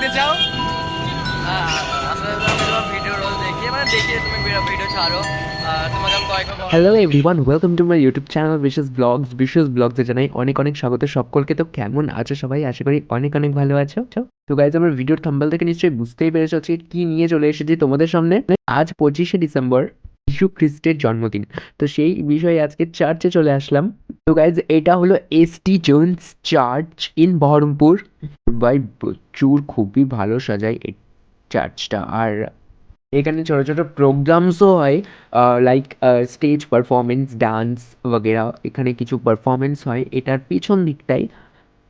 বলতে চাও? আসলে আমি তোমার ভিডিও রোজ দেখি, মানে দেখি তুমি ভিডিও ছাড়ো, তোমাকে আমি কয়েকবার hello everyone, welcome to my YouTube channel বিশেষ ব্লগসে জানাই অনেক অনেক স্বাগত সকলকে। তো কেমন আছো সবাই? আশা করি অনেক অনেক ভালো আছো। তো গাইজ, আমার ভিডিওর থাম্বনেল থেকে নিশ্চয়ই বুঝতেই পেরেছো আজকে কি নিয়ে চলে এসেছি তোমাদের সামনে। আজ 25শে ডিসেম্বর, যীশু খ্রিস্টের জন্মদিন। তো সেই বিষয়ে আজকে চার্চে চলে আসলাম। তো গাইজ, এটা হলো ST Jones church in Baharampur. ভাই প্রচুর খুবই ভালো সাজায় এই চার্চটা। আর এখানে ছোটো ছোটো প্রোগ্রামসও হয়, লাইক স্টেজ পারফরমেন্স, ডান্স বগেরা। এখানে কিছু পারফরমেন্স হয় এটার পিছন দিকটাই।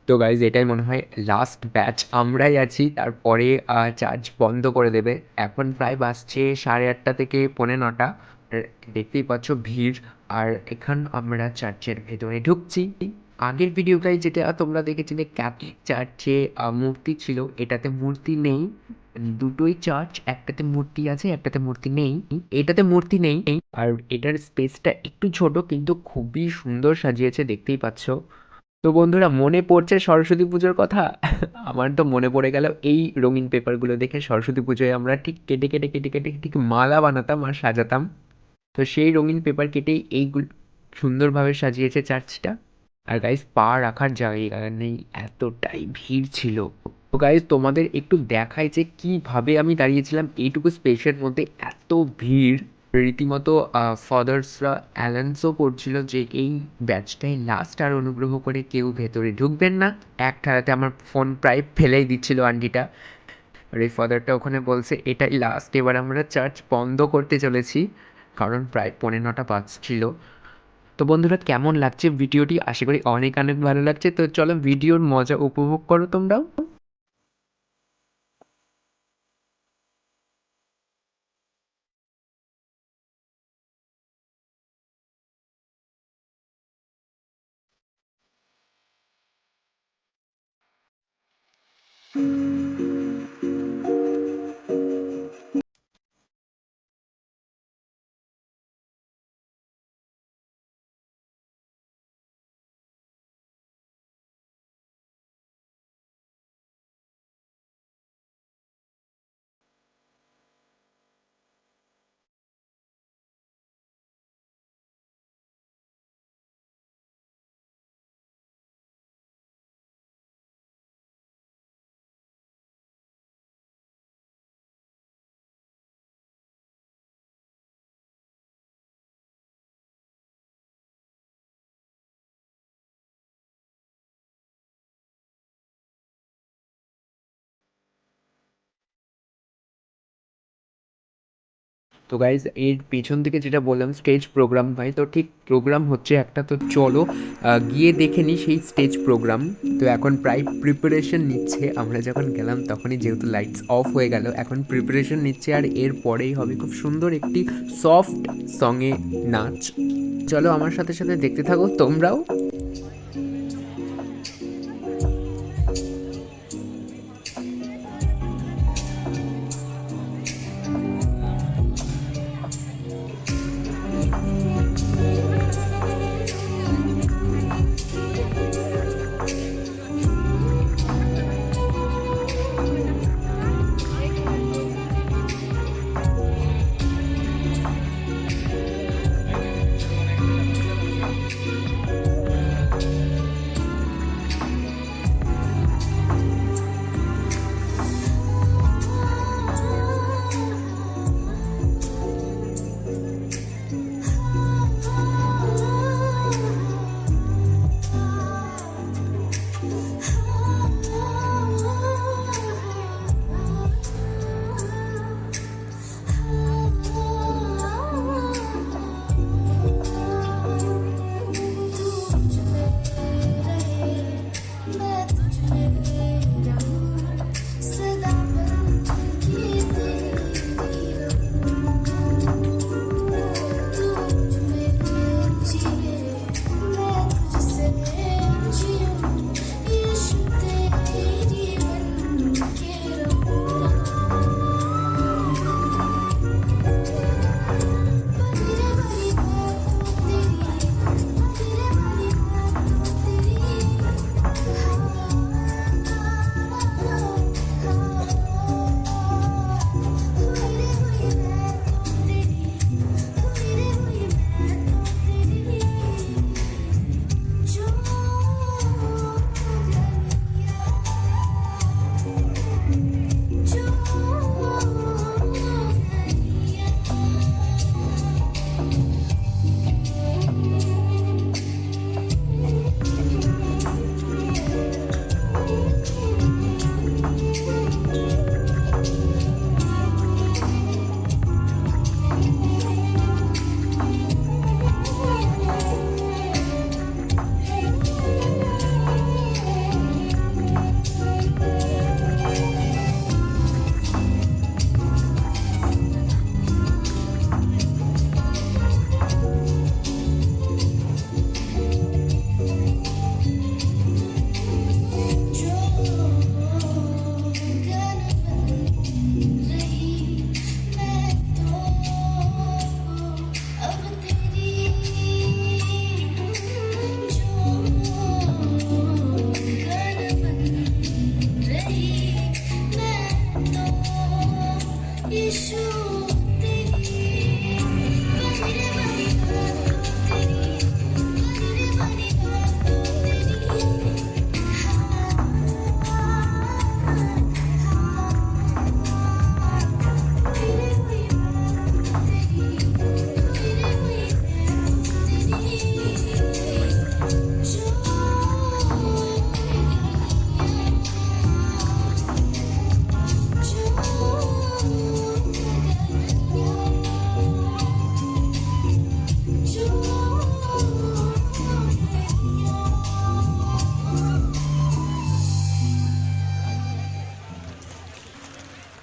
তো গাইজ, এটাই মনে হয় লাস্ট ব্যাচ আমরাই আছি, তারপরে চার্চ বন্ধ করে দেবে। এখন প্রায় বাজছে 8:30 থেকে 9:45। আর দেখতেই পাচ্ছ ভিড়। আর এখন আমরা চার্চের ভেতরে ঢুকছি। আগের ভিডিওটাই যেটা তোমরা দেখেছিলে ক্যাথলিক চার্চে মূর্তি ছিল, এটাতে মূর্তি নেই। দুটোই চার্চ, একটাতে মূর্তি আছে একটাতে মূর্তি নেই। এটাতে মূর্তি নেই। আর এটার স্পেসটা একটু ছোট কিন্তু খুবই সুন্দর সাজিয়েছে, দেখতেই পাচ্ছ। তো বন্ধুরা, মনে পড়ছে সরস্বতী পুজোর কথা। আমার তো মনে পড়ে গেল এই রঙিন পেপারগুলো দেখে। সরস্বতী পুজোয় আমরা ঠিক কেটে কেটে কেটে কেটে ঠিক মালা বানাতাম আর সাজাতাম। তো সেই রঙিন পেপার কেটেই এইগুলো সুন্দরভাবে সাজিয়েছে চার্চটা। আর গাইজ, পা রাখার জায়গা নেই, এতটাই ভিড় ছিল। তো গাইজ, তোমাদের একটু দেখাই যে কীভাবে আমি দাঁড়িয়েছিলাম এইটুকু স্পেসের মধ্যে, এত ভিড়। রীতিমতো ফাদার্সরা অ্যানাউন্সও করছিল যে এই ব্যাচটাই লাস্ট, আর অনুগ্রহ করে কেউ ভেতরে ঢুকবেন না। এক ঠাড়াতে আমার ফোন প্রায় ফেলেই দিচ্ছিল আন্টিটা। আর এই ফাদারটা ওখানে বলছে এটাই লাস্ট, এবার আমরা চার্চ বন্ধ করতে চলেছি, কারণ প্রায় 9:45 বাজছিল। তো বন্ধুরা, কেমন লাগছে ভিডিওটি? আশা করি অনেক অনেক ভালো লাগছে। তো চলো ভিডিওর মজা উপভোগ করো তোমরাও। তো গাইজ, এর পেছন থেকে যেটা বললাম স্টেজ প্রোগ্রাম ভাই, তো ঠিক প্রোগ্রাম হচ্ছে একটা। তো চলো গিয়ে দেখে নিই সেই স্টেজ প্রোগ্রাম। তো এখন প্রায় প্রিপারেশন নিচ্ছে। আমরা যখন গেলাম তখনই যেহেতু লাইটস অফ হয়ে গেল, এখন প্রিপারেশন নিচ্ছে। আর এর পরেই হবে খুব সুন্দর একটি সফট সঙে নাচ। চলো আমার সাথে সাথে দেখতে থাকো তোমরাও।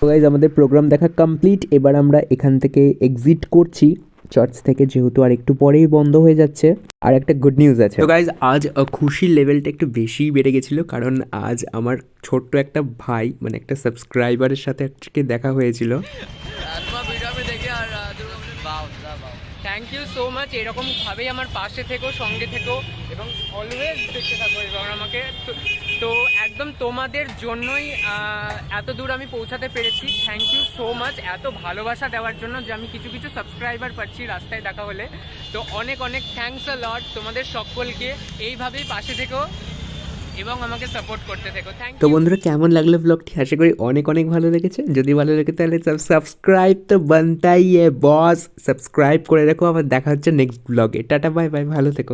তো গাইজ আমাদের প্রোগ্রাম দেখা কমপ্লিট। এবার আমরা এখান থেকে এক্সিট করছি চার্চ থেকে, যেহেতু আর একটু পরেই বন্ধ হয়ে যাচ্ছে। আর একটা গুড নিউজ আছে। তো গাইজ আজ খুশির লেভেলটা একটু বেশিই বেড়ে গেছিলো, কারণ আজ আমার ছোট্ট একটা ভাই মানে একটা সাবস্ক্রাইবারের সাথে আজকে দেখা হয়েছিল। তোমার ভিডিও আমি দেখে আর থ্যাংক ইউ সো মাচ। এরকমভাবেই আমার পাশে থেকো, সঙ্গে থেকো এবং অলওয়েজ দেখতে থাকো এবং আমাকে তো একদম তোমাদের জন্যই এত দূর আমি পৌঁছাতে পেরেছি। থ্যাংক ইউ সো মাচ এত ভালোবাসা দেওয়ার জন্য, যে আমি কিছু কিছু সাবস্ক্রাইবার পাচ্ছি রাস্তায় দেখা হলে। তো অনেক অনেক থ্যাংকস আ লট তোমাদের সকলকে। এইভাবেই পাশে থেকো এবং আমাকে সাপোর্ট করতে থেকো। থ্যাংক তো ইউ। বন্ধুরা কেমন লাগলো ব্লগটি? আশা করি অনেক অনেক ভালো লেগেছে। যদি ভালো লাগে তাহলে সাবস্ক্রাইব তো বানতাই বস, সাবস্ক্রাইব করে রাখো। আবার দেখা হচ্ছে নেক্সট ব্লগে। টাটা বাই বাই, ভালো থেকো।